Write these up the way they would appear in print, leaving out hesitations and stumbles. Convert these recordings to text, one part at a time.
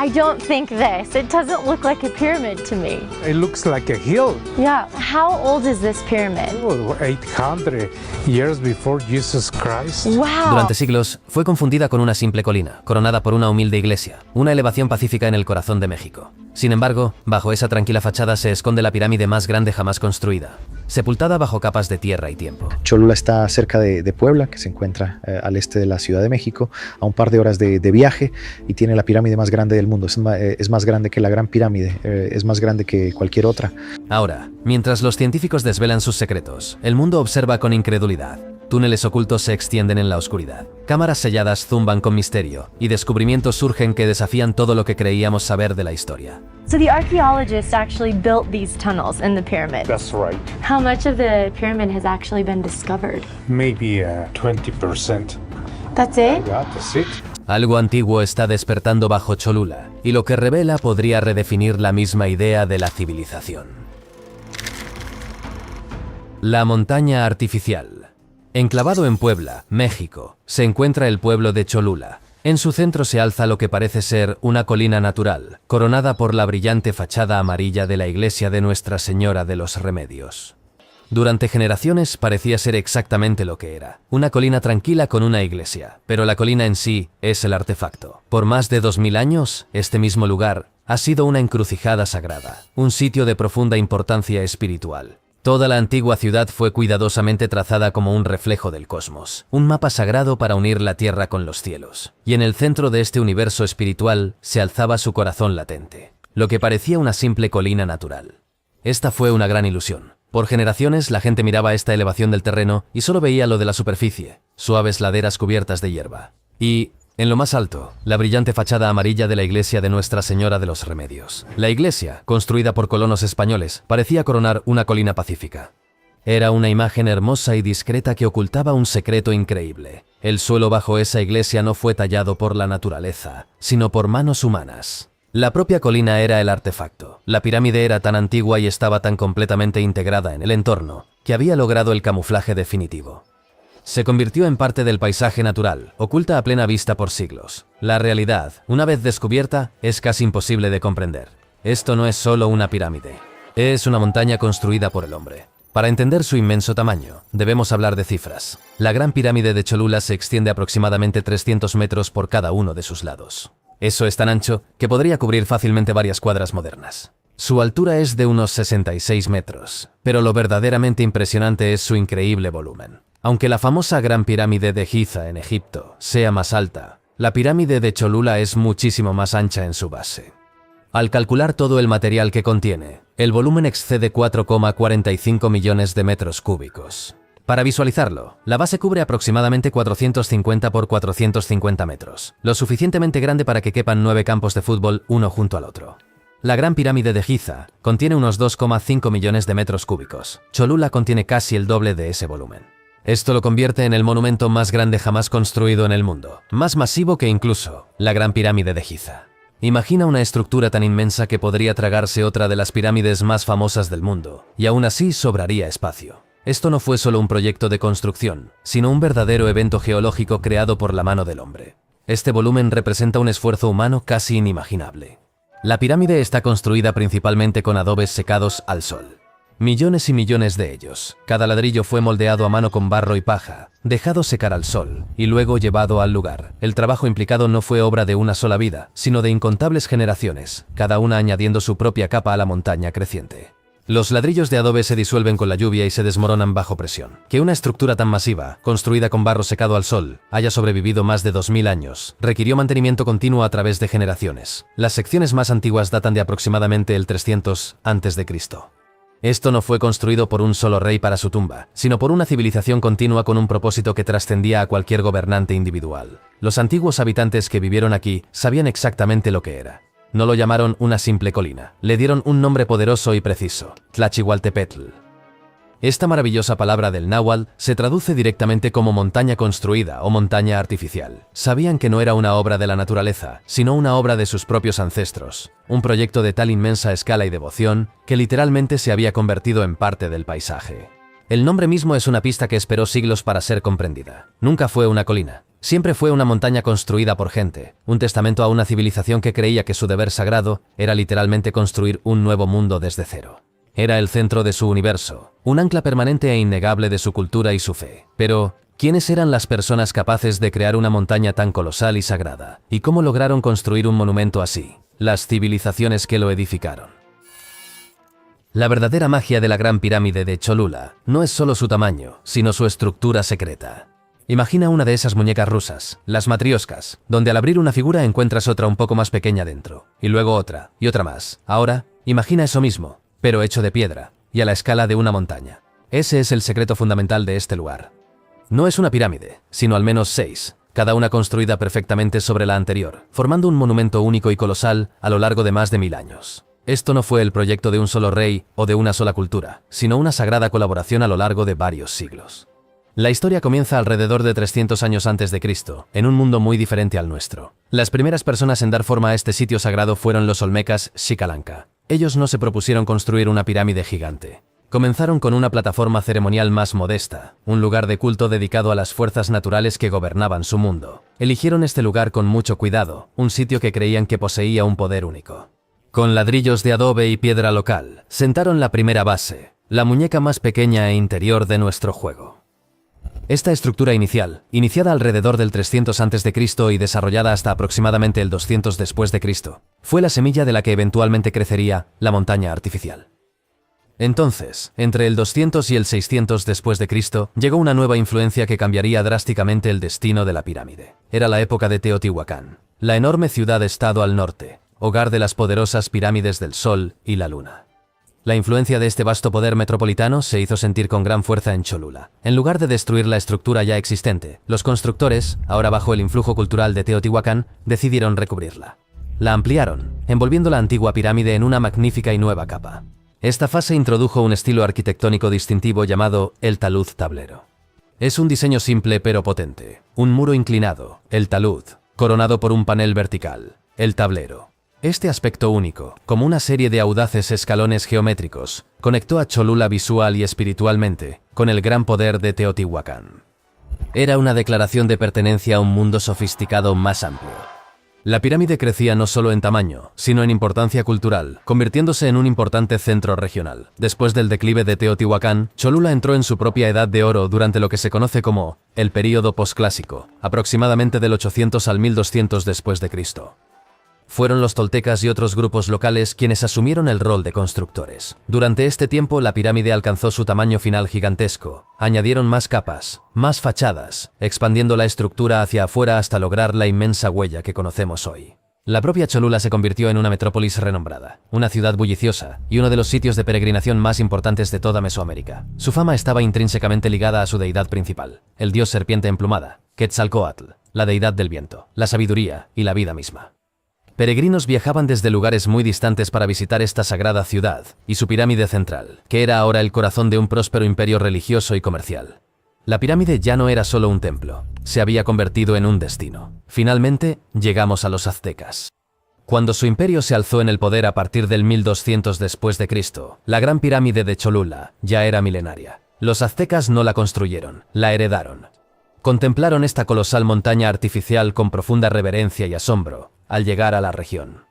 I don't think this. It doesn't look like a pyramid to me. It looks like a hill. Yeah. How old is this pyramid? 800 years before Jesus Christ. Wow. Durante siglos fue confundida con una simple colina, coronada por una humilde iglesia, una elevación pacífica en el corazón de México. Sin embargo, bajo esa tranquila fachada se esconde la pirámide más grande jamás construida, sepultada bajo capas de tierra y tiempo. Cholula está cerca de Puebla, que se encuentra al este de la Ciudad de México, a un par de horas de viaje, y tiene la pirámide más grande del mundo. Es más grande que la Gran Pirámide, es más grande que cualquier otra. Ahora, mientras los científicos desvelan sus secretos, el mundo observa con incredulidad. Túneles ocultos se extienden en la oscuridad. Cámaras selladas zumban con misterio, y descubrimientos surgen que desafían todo lo que creíamos saber de la historia. So the archaeologists actually built these tunnels in the pyramid. That's right. How much of the pyramid has actually been discovered? Maybe 20%. That's it? Yeah, that's it. Algo antiguo está despertando bajo Cholula, y lo que revela podría redefinir la misma idea de la civilización. La montaña artificial. Enclavado en Puebla, México, se encuentra el pueblo de Cholula. En su centro se alza lo que parece ser una colina natural, coronada por la brillante fachada amarilla de la iglesia de Nuestra Señora de los Remedios. Durante generaciones parecía ser exactamente lo que era, una colina tranquila con una iglesia, pero la colina en sí es el artefacto. Por más de 2000 años, este mismo lugar ha sido una encrucijada sagrada, un sitio de profunda importancia espiritual. Toda la antigua ciudad fue cuidadosamente trazada como un reflejo del cosmos, un mapa sagrado para unir la tierra con los cielos. Y en el centro de este universo espiritual se alzaba su corazón latente, lo que parecía una simple colina natural. Esta fue una gran ilusión. Por generaciones la gente miraba esta elevación del terreno y solo veía lo de la superficie, suaves laderas cubiertas de hierba. Y, en lo más alto, la brillante fachada amarilla de la iglesia de Nuestra Señora de los Remedios. La iglesia, construida por colonos españoles, parecía coronar una colina pacífica. Era una imagen hermosa y discreta que ocultaba un secreto increíble. El suelo bajo esa iglesia no fue tallado por la naturaleza, sino por manos humanas. La propia colina era el artefacto. La pirámide era tan antigua y estaba tan completamente integrada en el entorno, que había logrado el camuflaje definitivo. Se convirtió en parte del paisaje natural, oculta a plena vista por siglos. La realidad, una vez descubierta, es casi imposible de comprender. Esto no es solo una pirámide, es una montaña construida por el hombre. Para entender su inmenso tamaño, debemos hablar de cifras. La Gran Pirámide de Cholula se extiende aproximadamente 300 metros por cada uno de sus lados. Eso es tan ancho que podría cubrir fácilmente varias cuadras modernas. Su altura es de unos 66 metros, pero lo verdaderamente impresionante es su increíble volumen. Aunque la famosa Gran Pirámide de Giza en Egipto sea más alta, la pirámide de Cholula es muchísimo más ancha en su base. Al calcular todo el material que contiene, el volumen excede 4,45 millones de metros cúbicos. Para visualizarlo, la base cubre aproximadamente 450 por 450 metros, lo suficientemente grande para que quepan 9 campos de fútbol uno junto al otro. La Gran Pirámide de Giza contiene unos 2,5 millones de metros cúbicos. Cholula contiene casi el doble de ese volumen. Esto lo convierte en el monumento más grande jamás construido en el mundo, más masivo que incluso la Gran Pirámide de Giza. Imagina una estructura tan inmensa que podría tragarse otra de las pirámides más famosas del mundo, y aún así sobraría espacio. Esto no fue solo un proyecto de construcción, sino un verdadero evento geológico creado por la mano del hombre. Este volumen representa un esfuerzo humano casi inimaginable. La pirámide está construida principalmente con adobes secados al sol. Millones y millones de ellos. Cada ladrillo fue moldeado a mano con barro y paja, dejado secar al sol, y luego llevado al lugar. El trabajo implicado no fue obra de una sola vida, sino de incontables generaciones, cada una añadiendo su propia capa a la montaña creciente. Los ladrillos de adobe se disuelven con la lluvia y se desmoronan bajo presión. Que una estructura tan masiva, construida con barro secado al sol, haya sobrevivido más de 2000 años, requirió mantenimiento continuo a través de generaciones. Las secciones más antiguas datan de aproximadamente el 300 a.C. Esto no fue construido por un solo rey para su tumba, sino por una civilización continua con un propósito que trascendía a cualquier gobernante individual. Los antiguos habitantes que vivieron aquí sabían exactamente lo que era. No lo llamaron una simple colina, le dieron un nombre poderoso y preciso: Tlachihualtepetl. Esta maravillosa palabra del náhuatl se traduce directamente como montaña construida o montaña artificial. Sabían que no era una obra de la naturaleza, sino una obra de sus propios ancestros, un proyecto de tal inmensa escala y devoción que literalmente se había convertido en parte del paisaje. El nombre mismo es una pista que esperó siglos para ser comprendida. Nunca fue una colina, Siempre fue una montaña construida por gente, un testamento a una civilización que creía que su deber sagrado era literalmente construir un nuevo mundo desde cero. Era el centro de su universo, un ancla permanente e innegable de su cultura y su fe. Pero, ¿quiénes eran las personas capaces de crear una montaña tan colosal y sagrada? ¿Y cómo lograron construir un monumento así? Las civilizaciones que lo edificaron. La verdadera magia de la Gran Pirámide de Cholula no es solo su tamaño, sino su estructura secreta. Imagina una de esas muñecas rusas, las matrioscas, donde al abrir una figura encuentras otra un poco más pequeña dentro, y luego otra, y otra más. Ahora, imagina eso mismo, pero hecho de piedra, y a la escala de una montaña. Ese es el secreto fundamental de este lugar. No es una pirámide, sino al menos 6, cada una construida perfectamente sobre la anterior, formando un monumento único y colosal a lo largo de más de 1000 años. Esto no fue el proyecto de un solo rey o de una sola cultura, sino una sagrada colaboración a lo largo de varios siglos. La historia comienza alrededor de 300 años antes de Cristo, en un mundo muy diferente al nuestro. Las primeras personas en dar forma a este sitio sagrado fueron los olmecas Xcalanca. Ellos no se propusieron construir una pirámide gigante. Comenzaron con una plataforma ceremonial más modesta, un lugar de culto dedicado a las fuerzas naturales que gobernaban su mundo. Eligieron este lugar con mucho cuidado, un sitio que creían que poseía un poder único. Con ladrillos de adobe y piedra local, sentaron la primera base, la muñeca más pequeña e interior de nuestro juego. Esta estructura inicial, iniciada alrededor del 300 a.C. y desarrollada hasta aproximadamente el 200 después de Cristo, fue la semilla de la que eventualmente crecería la montaña artificial. Entonces, entre el 200 y el 600 después de Cristo, llegó una nueva influencia que cambiaría drásticamente el destino de la pirámide. Era la época de Teotihuacán, la enorme ciudad-estado al norte, hogar de las poderosas pirámides del Sol y la Luna. La influencia de este vasto poder metropolitano se hizo sentir con gran fuerza en Cholula. En lugar de destruir la estructura ya existente, los constructores, ahora bajo el influjo cultural de Teotihuacán, decidieron recubrirla. La ampliaron, envolviendo la antigua pirámide en una magnífica y nueva capa. Esta fase introdujo un estilo arquitectónico distintivo llamado el talud tablero. Es un diseño simple pero potente. Un muro inclinado, el talud, coronado por un panel vertical, el tablero. Este aspecto único, como una serie de audaces escalones geométricos, conectó a Cholula visual y espiritualmente con el gran poder de Teotihuacán. Era una declaración de pertenencia a un mundo sofisticado más amplio. La pirámide crecía no solo en tamaño, sino en importancia cultural, convirtiéndose en un importante centro regional. Después del declive de Teotihuacán, Cholula entró en su propia edad de oro durante lo que se conoce como el período posclásico, aproximadamente del 800 al 1200 después de Cristo. Fueron los toltecas y otros grupos locales quienes asumieron el rol de constructores. Durante este tiempo la pirámide alcanzó su tamaño final gigantesco. Añadieron más capas, más fachadas, expandiendo la estructura hacia afuera hasta lograr la inmensa huella que conocemos hoy. La propia Cholula se convirtió en una metrópolis renombrada, una ciudad bulliciosa y uno de los sitios de peregrinación más importantes de toda Mesoamérica. Su fama estaba intrínsecamente ligada a su deidad principal, el dios serpiente emplumada, Quetzalcóatl, la deidad del viento, la sabiduría y la vida misma. Peregrinos viajaban desde lugares muy distantes para visitar esta sagrada ciudad y su pirámide central, que era ahora el corazón de un próspero imperio religioso y comercial. La pirámide ya no era solo un templo, se había convertido en un destino. Finalmente, llegamos a los aztecas. Cuando su imperio se alzó en el poder a partir del 1200 después de Cristo, la Gran Pirámide de Cholula ya era milenaria. Los aztecas no la construyeron, la heredaron. Contemplaron esta colosal montaña artificial con profunda reverencia y asombro al llegar a la región.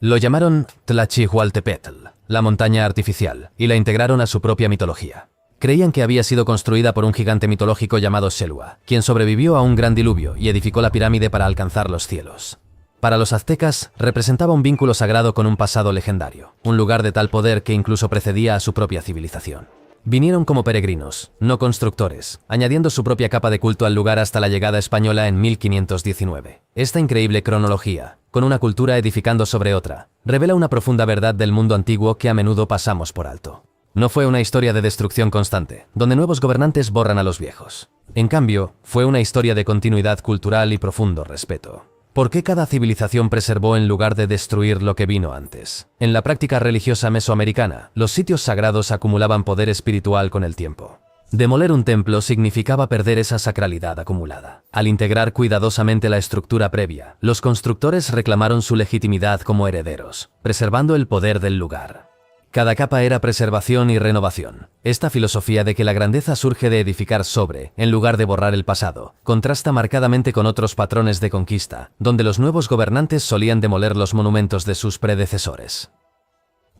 Lo llamaron Tlachihualtepetl, la montaña artificial, y la integraron a su propia mitología. Creían que había sido construida por un gigante mitológico llamado Xelua, quien sobrevivió a un gran diluvio y edificó la pirámide para alcanzar los cielos. Para los aztecas, representaba un vínculo sagrado con un pasado legendario, un lugar de tal poder que incluso precedía a su propia civilización. Vinieron como peregrinos, no constructores, añadiendo su propia capa de culto al lugar hasta la llegada española en 1519. Esta increíble cronología, con una cultura edificando sobre otra, revela una profunda verdad del mundo antiguo que a menudo pasamos por alto. No fue una historia de destrucción constante, donde nuevos gobernantes borran a los viejos. En cambio, fue una historia de continuidad cultural y profundo respeto. ¿Por qué cada civilización preservó en lugar de destruir lo que vino antes? En la práctica religiosa mesoamericana, los sitios sagrados acumulaban poder espiritual con el tiempo. Demoler un templo significaba perder esa sacralidad acumulada. Al integrar cuidadosamente la estructura previa, los constructores reclamaron su legitimidad como herederos, preservando el poder del lugar. Cada capa era preservación y renovación. Esta filosofía de que la grandeza surge de edificar sobre, en lugar de borrar el pasado, contrasta marcadamente con otros patrones de conquista, donde los nuevos gobernantes solían demoler los monumentos de sus predecesores.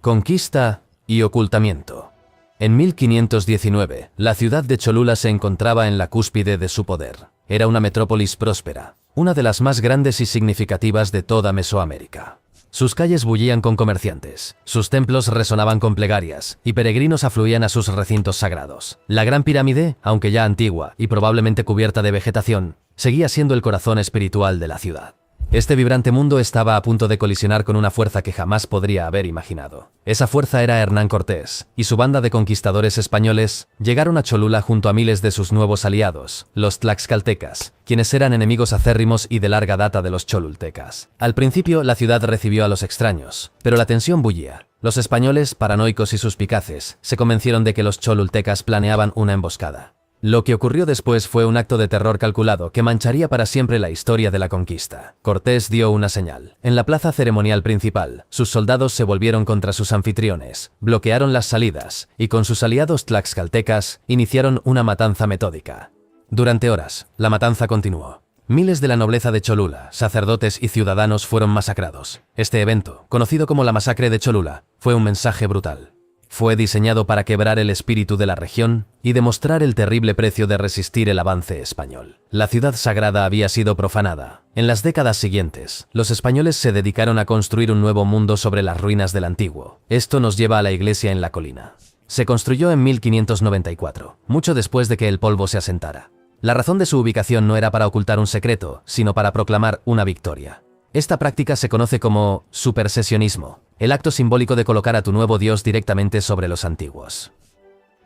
Conquista y ocultamiento. En 1519, la ciudad de Cholula se encontraba en la cúspide de su poder. Era una metrópolis próspera, una de las más grandes y significativas de toda Mesoamérica. Sus calles bullían con comerciantes, sus templos resonaban con plegarias, y peregrinos afluían a sus recintos sagrados. La Gran Pirámide, aunque ya antigua y probablemente cubierta de vegetación, seguía siendo el corazón espiritual de la ciudad. Este vibrante mundo estaba a punto de colisionar con una fuerza que jamás podría haber imaginado. Esa fuerza era Hernán Cortés, y su banda de conquistadores españoles llegaron a Cholula junto a miles de sus nuevos aliados, los tlaxcaltecas, quienes eran enemigos acérrimos y de larga data de los cholultecas. Al principio, la ciudad recibió a los extraños, pero la tensión bullía. Los españoles, paranoicos y suspicaces, se convencieron de que los cholultecas planeaban una emboscada. Lo que ocurrió después fue un acto de terror calculado que mancharía para siempre la historia de la conquista. Cortés dio una señal. En la plaza ceremonial principal, sus soldados se volvieron contra sus anfitriones, bloquearon las salidas y con sus aliados tlaxcaltecas iniciaron una matanza metódica. Durante horas, la matanza continuó. Miles de la nobleza de Cholula, sacerdotes y ciudadanos fueron masacrados. Este evento, conocido como la masacre de Cholula, fue un mensaje brutal. Fue diseñado para quebrar el espíritu de la región y demostrar el terrible precio de resistir el avance español. La ciudad sagrada había sido profanada. En las décadas siguientes, los españoles se dedicaron a construir un nuevo mundo sobre las ruinas del antiguo. Esto nos lleva a la iglesia en la colina. Se construyó en 1594, mucho después de que el polvo se asentara. La razón de su ubicación no era para ocultar un secreto, sino para proclamar una victoria. Esta práctica se conoce como supersesionismo, el acto simbólico de colocar a tu nuevo Dios directamente sobre los antiguos.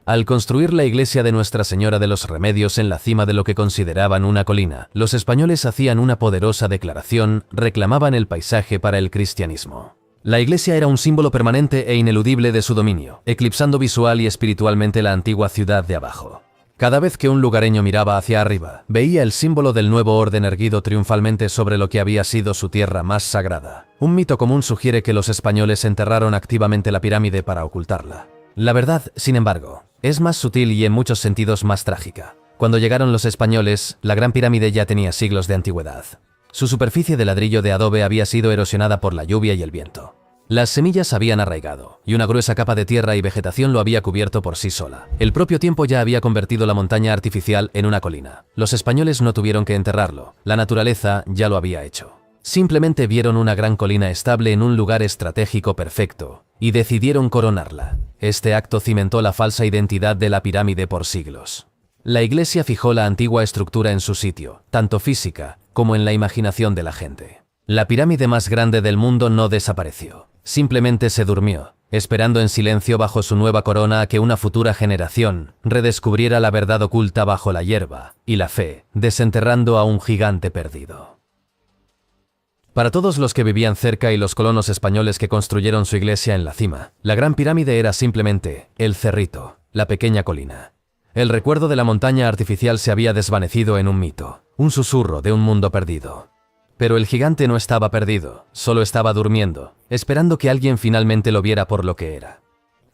Al construir la iglesia de Nuestra Señora de los Remedios en la cima de lo que consideraban una colina, los españoles hacían una poderosa declaración, reclamaban el paisaje para el cristianismo. La iglesia era un símbolo permanente e ineludible de su dominio, eclipsando visual y espiritualmente la antigua ciudad de abajo. Cada vez que un lugareño miraba hacia arriba, veía el símbolo del nuevo orden erguido triunfalmente sobre lo que había sido su tierra más sagrada. Un mito común sugiere que los españoles enterraron activamente la pirámide para ocultarla. La verdad, sin embargo, es más sutil y en muchos sentidos más trágica. Cuando llegaron los españoles, la Gran Pirámide ya tenía siglos de antigüedad. Su superficie de ladrillo de adobe había sido erosionada por la lluvia y el viento. Las semillas habían arraigado, y una gruesa capa de tierra y vegetación lo había cubierto por sí sola. El propio tiempo ya había convertido la montaña artificial en una colina. Los españoles no tuvieron que enterrarlo, la naturaleza ya lo había hecho. Simplemente vieron una gran colina estable en un lugar estratégico perfecto, y decidieron coronarla. Este acto cimentó la falsa identidad de la pirámide por siglos. La iglesia fijó la antigua estructura en su sitio, tanto física como en la imaginación de la gente. La pirámide más grande del mundo no desapareció. Simplemente se durmió, esperando en silencio bajo su nueva corona a que una futura generación redescubriera la verdad oculta bajo la hierba y la fe, desenterrando a un gigante perdido. Para todos los que vivían cerca y los colonos españoles que construyeron su iglesia en la cima, la Gran Pirámide era simplemente el cerrito, la pequeña colina. El recuerdo de la montaña artificial se había desvanecido en un mito, un susurro de un mundo perdido. Pero el gigante no estaba perdido, solo estaba durmiendo, esperando que alguien finalmente lo viera por lo que era.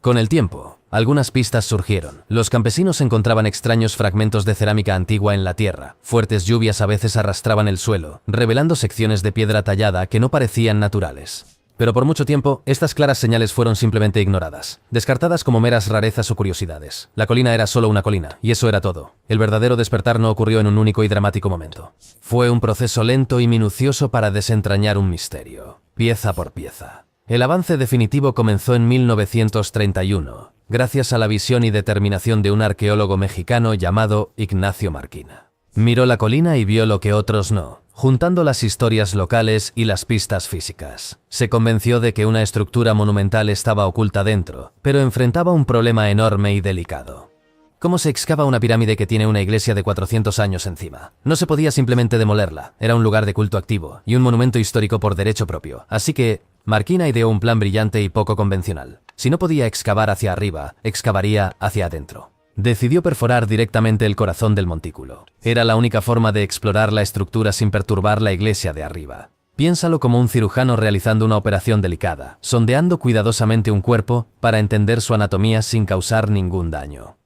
Con el tiempo, algunas pistas surgieron. Los campesinos encontraban extraños fragmentos de cerámica antigua en la tierra. Fuertes lluvias a veces arrastraban el suelo, revelando secciones de piedra tallada que no parecían naturales. Pero por mucho tiempo, estas claras señales fueron simplemente ignoradas, descartadas como meras rarezas o curiosidades. La colina era solo una colina, y eso era todo. El verdadero despertar no ocurrió en un único y dramático momento. Fue un proceso lento y minucioso para desentrañar un misterio, pieza por pieza. El avance definitivo comenzó en 1931, gracias a la visión y determinación de un arqueólogo mexicano llamado Ignacio Marquina. Miró la colina y vio lo que otros no, juntando las historias locales y las pistas físicas. Se convenció de que una estructura monumental estaba oculta dentro, pero enfrentaba un problema enorme y delicado. ¿Cómo se excava una pirámide que tiene una iglesia de 400 años encima? No se podía simplemente demolerla, era un lugar de culto activo y un monumento histórico por derecho propio. Así que Marquina ideó un plan brillante y poco convencional. Si no podía excavar hacia arriba, excavaría hacia adentro. Decidió perforar directamente el corazón del montículo. Era la única forma de explorar la estructura sin perturbar la iglesia de arriba. Piénsalo como un cirujano realizando una operación delicada, sondeando cuidadosamente un cuerpo para entender su anatomía sin causar ningún daño.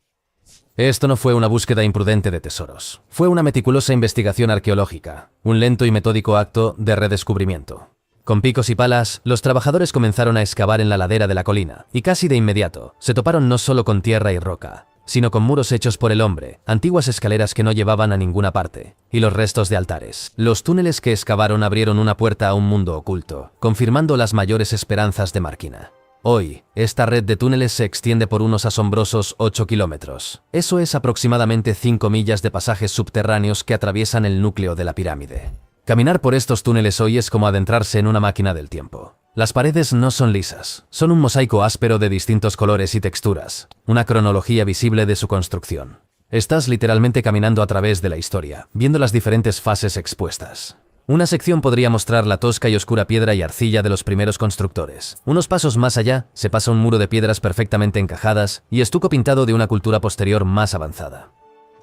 Esto no fue una búsqueda imprudente de tesoros. Fue una meticulosa investigación arqueológica, un lento y metódico acto de redescubrimiento. Con picos y palas, los trabajadores comenzaron a excavar en la ladera de la colina, y casi de inmediato, se toparon no solo con tierra y roca, sino con muros hechos por el hombre, antiguas escaleras que no llevaban a ninguna parte, y los restos de altares. Los túneles que excavaron abrieron una puerta a un mundo oculto, confirmando las mayores esperanzas de Márquina. Hoy, esta red de túneles se extiende por unos asombrosos 8 kilómetros. Eso es aproximadamente 5 millas de pasajes subterráneos que atraviesan el núcleo de la pirámide. Caminar por estos túneles hoy es como adentrarse en una máquina del tiempo. Las paredes no son lisas, son un mosaico áspero de distintos colores y texturas, una cronología visible de su construcción. Estás literalmente caminando a través de la historia, viendo las diferentes fases expuestas. Una sección podría mostrar la tosca y oscura piedra y arcilla de los primeros constructores. Unos pasos más allá, se pasa un muro de piedras perfectamente encajadas y estuco pintado de una cultura posterior más avanzada.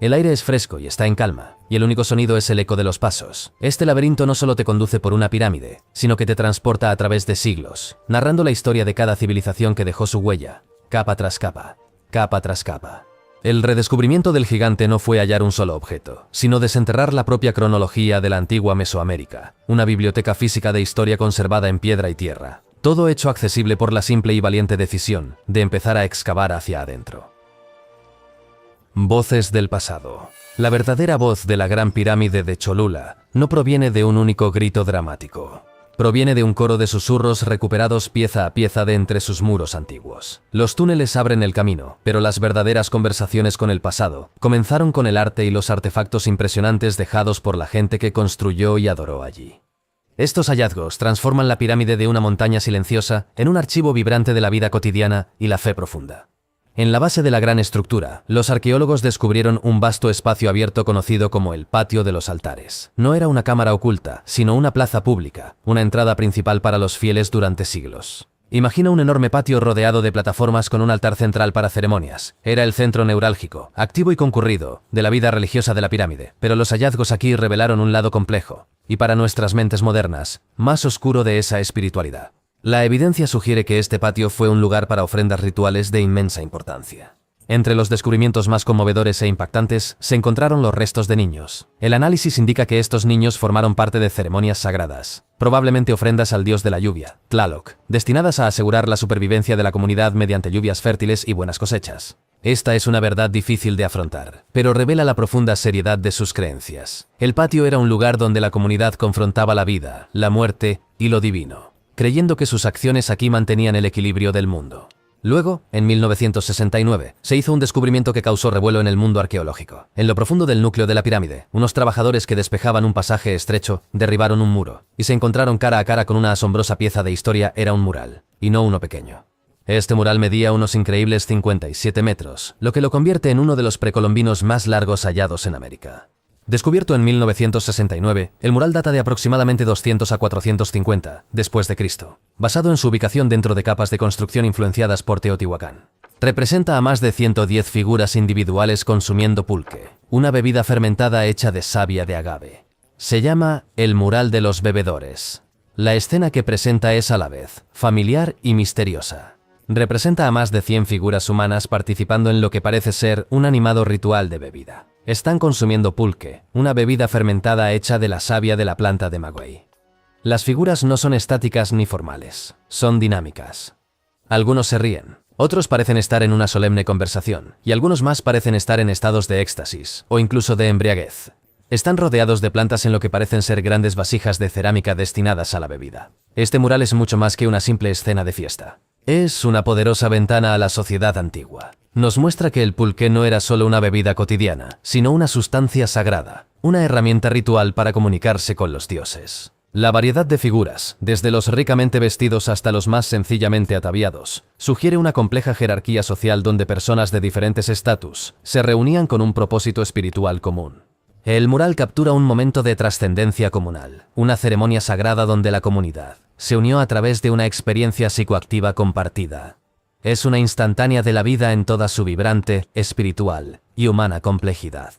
El aire es fresco y está en calma, y el único sonido es el eco de los pasos. Este laberinto no solo te conduce por una pirámide, sino que te transporta a través de siglos, narrando la historia de cada civilización que dejó su huella, capa tras capa, capa tras capa. El redescubrimiento del gigante no fue hallar un solo objeto, sino desenterrar la propia cronología de la antigua Mesoamérica, una biblioteca física de historia conservada en piedra y tierra, todo hecho accesible por la simple y valiente decisión de empezar a excavar hacia adentro. Voces del pasado. La verdadera voz de la Gran Pirámide de Cholula no proviene de un único grito dramático. Proviene de un coro de susurros recuperados pieza a pieza de entre sus muros antiguos. Los túneles abren el camino, pero las verdaderas conversaciones con el pasado comenzaron con el arte y los artefactos impresionantes dejados por la gente que construyó y adoró allí. Estos hallazgos transforman la pirámide de una montaña silenciosa en un archivo vibrante de la vida cotidiana y la fe profunda. En la base de la gran estructura, los arqueólogos descubrieron un vasto espacio abierto conocido como el Patio de los Altares. No era una cámara oculta, sino una plaza pública, una entrada principal para los fieles durante siglos. Imagina un enorme patio rodeado de plataformas con un altar central para ceremonias. Era el centro neurálgico, activo y concurrido, de la vida religiosa de la pirámide. Pero los hallazgos aquí revelaron un lado complejo, y para nuestras mentes modernas, más oscuro de esa espiritualidad. La evidencia sugiere que este patio fue un lugar para ofrendas rituales de inmensa importancia. Entre los descubrimientos más conmovedores e impactantes se encontraron los restos de niños. El análisis indica que estos niños formaron parte de ceremonias sagradas, probablemente ofrendas al dios de la lluvia, Tlaloc, destinadas a asegurar la supervivencia de la comunidad mediante lluvias fértiles y buenas cosechas. Esta es una verdad difícil de afrontar, pero revela la profunda seriedad de sus creencias. El patio era un lugar donde la comunidad confrontaba la vida, la muerte y lo divino, creyendo que sus acciones aquí mantenían el equilibrio del mundo. Luego, en 1969, se hizo un descubrimiento que causó revuelo en el mundo arqueológico. En lo profundo del núcleo de la pirámide, unos trabajadores que despejaban un pasaje estrecho derribaron un muro y se encontraron cara a cara con una asombrosa pieza de historia. Era un mural, y no uno pequeño. Este mural medía unos increíbles 57 metros, lo que lo convierte en uno de los precolombinos más largos hallados en América. Descubierto en 1969, el mural data de aproximadamente 200 a 450 después de Cristo, basado en su ubicación dentro de capas de construcción influenciadas por Teotihuacán. Representa a más de 110 figuras individuales consumiendo pulque, una bebida fermentada hecha de savia de agave. Se llama el mural de los bebedores. La escena que presenta es a la vez familiar y misteriosa. Representa a más de 100 figuras humanas participando en lo que parece ser un animado ritual de bebida. Están consumiendo pulque, una bebida fermentada hecha de la savia de la planta de maguey. Las figuras no son estáticas ni formales, son dinámicas. Algunos se ríen, otros parecen estar en una solemne conversación, y algunos más parecen estar en estados de éxtasis, o incluso de embriaguez. Están rodeados de plantas en lo que parecen ser grandes vasijas de cerámica destinadas a la bebida. Este mural es mucho más que una simple escena de fiesta. Es una poderosa ventana a la sociedad antigua. Nos muestra que el pulque no era solo una bebida cotidiana, sino una sustancia sagrada, una herramienta ritual para comunicarse con los dioses. La variedad de figuras, desde los ricamente vestidos hasta los más sencillamente ataviados, sugiere una compleja jerarquía social donde personas de diferentes estatus se reunían con un propósito espiritual común. El mural captura un momento de trascendencia comunal, una ceremonia sagrada donde la comunidad se unió a través de una experiencia psicoactiva compartida. Es una instantánea de la vida en toda su vibrante, espiritual y humana complejidad.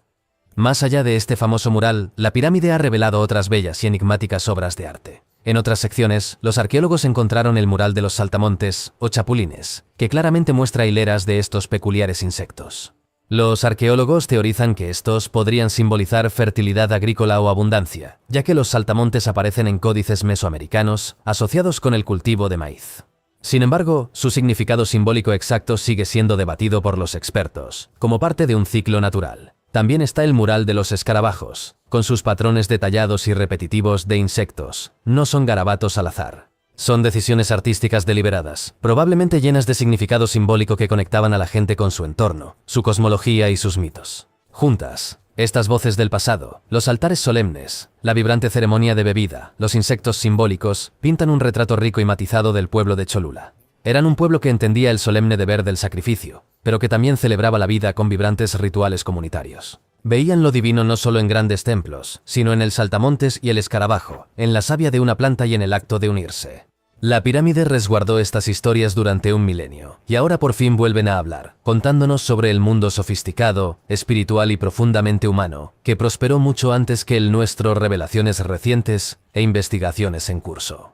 Más allá de este famoso mural, la pirámide ha revelado otras bellas y enigmáticas obras de arte. En otras secciones, los arqueólogos encontraron el mural de los saltamontes, o chapulines, que claramente muestra hileras de estos peculiares insectos. Los arqueólogos teorizan que estos podrían simbolizar fertilidad agrícola o abundancia, ya que los saltamontes aparecen en códices mesoamericanos asociados con el cultivo de maíz. Sin embargo, su significado simbólico exacto sigue siendo debatido por los expertos, como parte de un ciclo natural. También está el mural de los escarabajos, con sus patrones detallados y repetitivos de insectos. No son garabatos al azar. Son decisiones artísticas deliberadas, probablemente llenas de significado simbólico que conectaban a la gente con su entorno, su cosmología y sus mitos. Juntas, estas voces del pasado, los altares solemnes, la vibrante ceremonia de bebida, los insectos simbólicos, pintan un retrato rico y matizado del pueblo de Cholula. Eran un pueblo que entendía el solemne deber del sacrificio, pero que también celebraba la vida con vibrantes rituales comunitarios. Veían lo divino no solo en grandes templos, sino en el saltamontes y el escarabajo, en la savia de una planta y en el acto de unirse. La pirámide resguardó estas historias durante un milenio, y ahora por fin vuelven a hablar, contándonos sobre el mundo sofisticado, espiritual y profundamente humano, que prosperó mucho antes que el nuestro, revelaciones recientes e investigaciones en curso.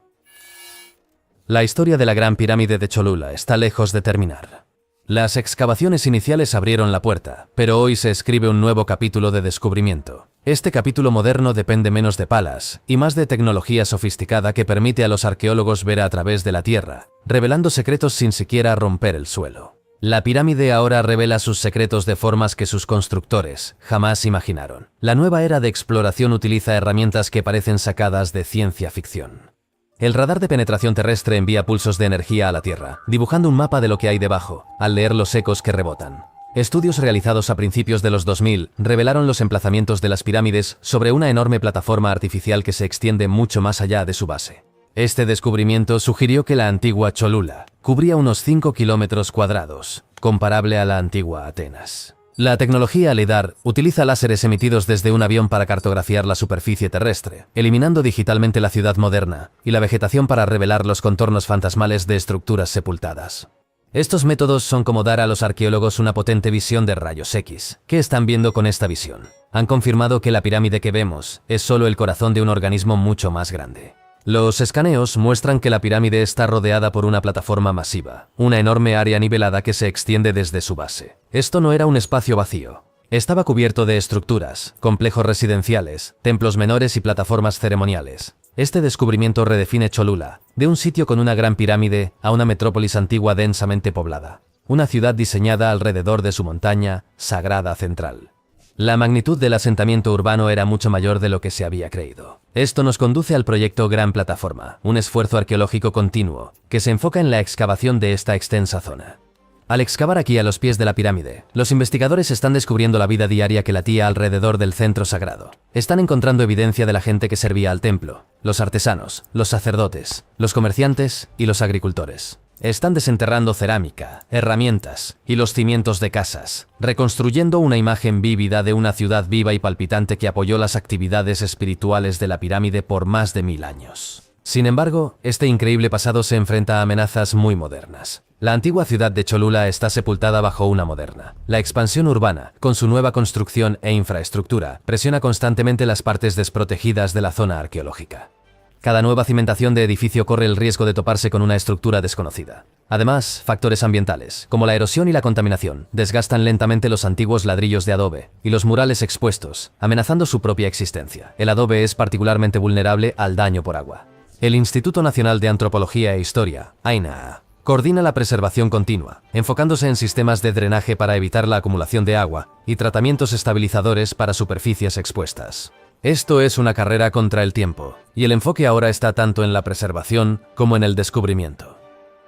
La historia de la Gran Pirámide de Cholula está lejos de terminar. Las excavaciones iniciales abrieron la puerta, pero hoy se escribe un nuevo capítulo de descubrimiento. Este capítulo moderno depende menos de palas y más de tecnología sofisticada que permite a los arqueólogos ver a través de la tierra, revelando secretos sin siquiera romper el suelo. La pirámide ahora revela sus secretos de formas que sus constructores jamás imaginaron. La nueva era de exploración utiliza herramientas que parecen sacadas de ciencia ficción. El radar de penetración terrestre envía pulsos de energía a la Tierra, dibujando un mapa de lo que hay debajo, al leer los ecos que rebotan. Estudios realizados a principios de los 2000 revelaron los emplazamientos de las pirámides sobre una enorme plataforma artificial que se extiende mucho más allá de su base. Este descubrimiento sugirió que la antigua Cholula cubría unos 5 kilómetros cuadrados, comparable a la antigua Atenas. La tecnología LIDAR utiliza láseres emitidos desde un avión para cartografiar la superficie terrestre, eliminando digitalmente la ciudad moderna y la vegetación para revelar los contornos fantasmales de estructuras sepultadas. Estos métodos son como dar a los arqueólogos una potente visión de rayos X. ¿Qué están viendo con esta visión? Han confirmado que la pirámide que vemos es solo el corazón de un organismo mucho más grande. Los escaneos muestran que la pirámide está rodeada por una plataforma masiva, una enorme área nivelada que se extiende desde su base. Esto no era un espacio vacío. Estaba cubierto de estructuras, complejos residenciales, templos menores y plataformas ceremoniales. Este descubrimiento redefine Cholula, de un sitio con una gran pirámide a una metrópolis antigua densamente poblada. Una ciudad diseñada alrededor de su montaña sagrada central. La magnitud del asentamiento urbano era mucho mayor de lo que se había creído. Esto nos conduce al proyecto Gran Plataforma, un esfuerzo arqueológico continuo, que se enfoca en la excavación de esta extensa zona. Al excavar aquí a los pies de la pirámide, los investigadores están descubriendo la vida diaria que latía alrededor del centro sagrado. Están encontrando evidencia de la gente que servía al templo, los artesanos, los sacerdotes, los comerciantes y los agricultores. Están desenterrando cerámica, herramientas y los cimientos de casas, reconstruyendo una imagen vívida de una ciudad viva y palpitante que apoyó las actividades espirituales de la pirámide por más de 1000 años. Sin embargo, este increíble pasado se enfrenta a amenazas muy modernas. La antigua ciudad de Cholula está sepultada bajo una moderna. La expansión urbana, con su nueva construcción e infraestructura, presiona constantemente las partes desprotegidas de la zona arqueológica. Cada nueva cimentación de edificio corre el riesgo de toparse con una estructura desconocida. Además, factores ambientales, como la erosión y la contaminación, desgastan lentamente los antiguos ladrillos de adobe y los murales expuestos, amenazando su propia existencia. El adobe es particularmente vulnerable al daño por agua. El Instituto Nacional de Antropología e Historia, INAH, coordina la preservación continua, enfocándose en sistemas de drenaje para evitar la acumulación de agua y tratamientos estabilizadores para superficies expuestas. Esto es una carrera contra el tiempo, y el enfoque ahora está tanto en la preservación como en el descubrimiento.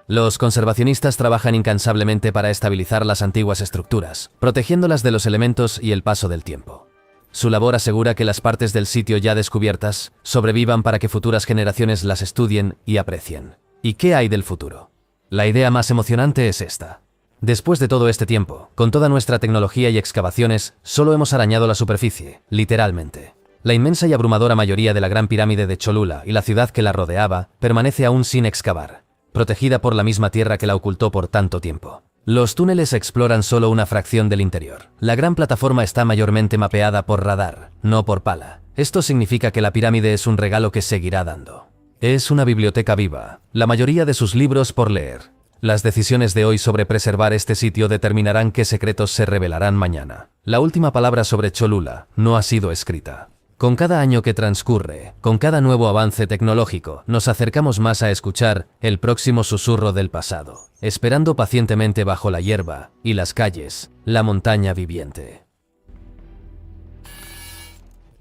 Los conservacionistas trabajan incansablemente para estabilizar las antiguas estructuras, protegiéndolas de los elementos y el paso del tiempo. Su labor asegura que las partes del sitio ya descubiertas sobrevivan para que futuras generaciones las estudien y aprecien. ¿Y qué hay del futuro? La idea más emocionante es esta. Después de todo este tiempo, con toda nuestra tecnología y excavaciones, solo hemos arañado la superficie, literalmente. La inmensa y abrumadora mayoría de la Gran Pirámide de Cholula y la ciudad que la rodeaba permanece aún sin excavar, protegida por la misma tierra que la ocultó por tanto tiempo. Los túneles exploran solo una fracción del interior. La gran plataforma está mayormente mapeada por radar, no por pala. Esto significa que la pirámide es un regalo que seguirá dando. Es una biblioteca viva, la mayoría de sus libros por leer. Las decisiones de hoy sobre preservar este sitio determinarán qué secretos se revelarán mañana. La última palabra sobre Cholula no ha sido escrita. Con cada año que transcurre, con cada nuevo avance tecnológico, nos acercamos más a escuchar el próximo susurro del pasado, esperando pacientemente bajo la hierba y las calles, la montaña viviente.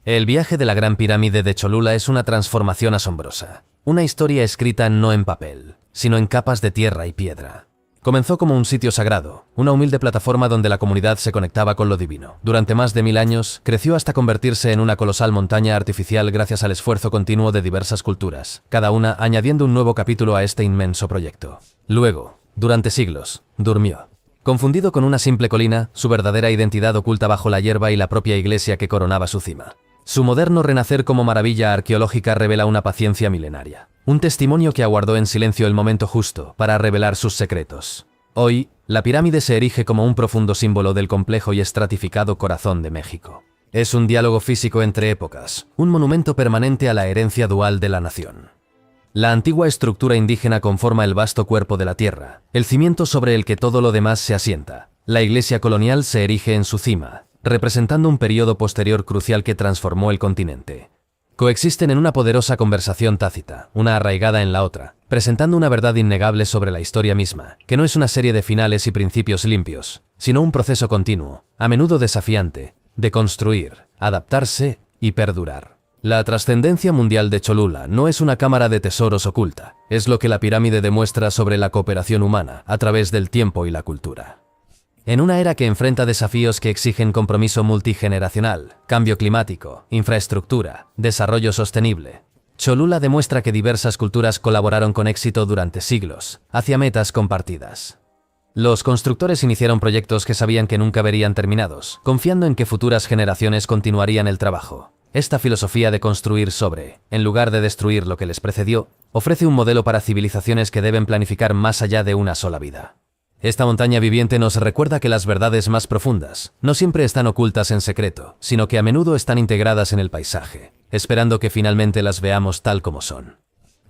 El viaje de la Gran Pirámide de Cholula es una transformación asombrosa. Una historia escrita no en papel, sino en capas de tierra y piedra. Comenzó como un sitio sagrado, una humilde plataforma donde la comunidad se conectaba con lo divino. Durante más de 1000 años, creció hasta convertirse en una colosal montaña artificial gracias al esfuerzo continuo de diversas culturas, cada una añadiendo un nuevo capítulo a este inmenso proyecto. Luego, durante siglos, durmió. Confundido con una simple colina, su verdadera identidad oculta bajo la hierba y la propia iglesia que coronaba su cima. Su moderno renacer como maravilla arqueológica revela una paciencia milenaria. Un testimonio que aguardó en silencio el momento justo para revelar sus secretos. Hoy, la pirámide se erige como un profundo símbolo del complejo y estratificado corazón de México. Es un diálogo físico entre épocas, un monumento permanente a la herencia dual de la nación. La antigua estructura indígena conforma el vasto cuerpo de la tierra, el cimiento sobre el que todo lo demás se asienta. La iglesia colonial se erige en su cima, representando un periodo posterior crucial que transformó el continente. Coexisten en una poderosa conversación tácita, una arraigada en la otra, presentando una verdad innegable sobre la historia misma, que no es una serie de finales y principios limpios, sino un proceso continuo, a menudo desafiante, de construir, adaptarse y perdurar. La trascendencia mundial de Cholula no es una cámara de tesoros oculta, es lo que la pirámide demuestra sobre la cooperación humana a través del tiempo y la cultura. En una era que enfrenta desafíos que exigen compromiso multigeneracional, cambio climático, infraestructura, desarrollo sostenible, Cholula demuestra que diversas culturas colaboraron con éxito durante siglos, hacia metas compartidas. Los constructores iniciaron proyectos que sabían que nunca verían terminados, confiando en que futuras generaciones continuarían el trabajo. Esta filosofía de construir sobre, en lugar de destruir lo que les precedió, ofrece un modelo para civilizaciones que deben planificar más allá de una sola vida. Esta montaña viviente nos recuerda que las verdades más profundas no siempre están ocultas en secreto, sino que a menudo están integradas en el paisaje, esperando que finalmente las veamos tal como son.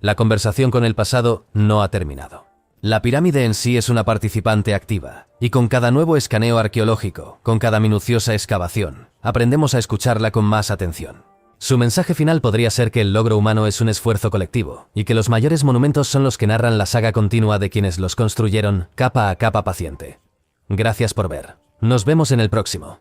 La conversación con el pasado no ha terminado. La pirámide en sí es una participante activa, y con cada nuevo escaneo arqueológico, con cada minuciosa excavación, aprendemos a escucharla con más atención. Su mensaje final podría ser que el logro humano es un esfuerzo colectivo, y que los mayores monumentos son los que narran la saga continua de quienes los construyeron capa a capa paciente. Gracias por ver. Nos vemos en el próximo.